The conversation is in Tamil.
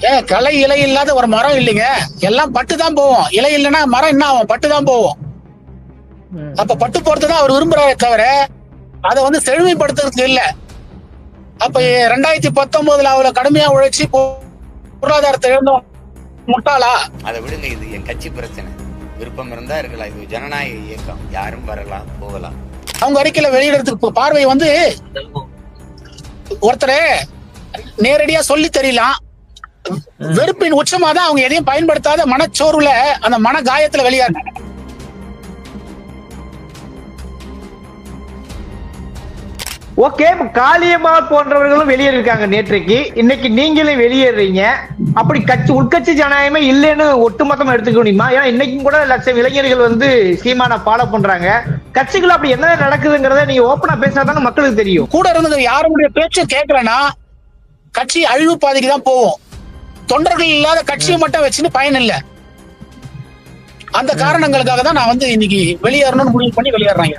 ஏன் களை இலை இல்லாத ஒரு மரம் இல்லைங்க, எல்லாம் பட்டு தான் போவோம். இலை இல்லைன்னா மரம் என்ன ஆகும்? பட்டு தான் போவோம். அப்ப பட்டு போறதுதான் அவர் விரும்புறாரே தவிர அதை வந்து செழுமைப்படுத்துறதுக்கு இல்ல. அப்ப 2019 அவளை கடுமையா உழைச்சி பொருளாதாரத்தை இழந்தோம் முட்டாளா? அதை விடுங்க, இது என் கட்சி பிரச்சனை. விருப்பம் இருந்தா இருக்கலாம், இது ஜனநாயக இயக்கம், யாரும் வரலாம் போகலாம். அவங்க அறிக்கையில வெளியிடறதுக்கு பார்வை வந்து ஒருத்தரே நேரடியா சொல்லி தெரியலாம். வெறுப்பின் உச்சமா தான் அவங்க எதையும் பயன்படுத்தாத மனச்சோர்வுல அந்த மன காயத்துல வெளியாங்க. ஓகே, காளியம்மாள் போன்றவர்களும் வெளியேறிருக்காங்க நேற்றைக்கு. இன்னைக்கு நீங்களும் வெளியேறீங்க. அப்படி உட்கட்சி ஜனநாயகமே இல்லைன்னு ஒட்டுமொத்தமா எடுத்துக்க முடியுமா? ஏன்னா இன்னைக்கும் கூட லட்சம் இளைஞர்கள் வந்து சீமானை ஃபாலோ பண்றாங்க. கட்சிகள் அப்படி என்ன நடக்குதுங்கிறத நீங்க ஓப்பனா பேசினாதாங்க மக்களுக்கு தெரியும். கூட இருந்தது யாருடைய பேச்சும் கேட்கலன்னா கட்சி அழிவு பாதைக்கு தான் போவோம். தொண்டர்கள் இல்லாத கட்சியை மட்டும் வச்சுன்னு பயன் இல்லை. அந்த காரணங்களுக்காக தான் நான் வந்து இன்னைக்கு வெளியேறணும்னு முடிவு பண்ணி வெளியேறாங்க.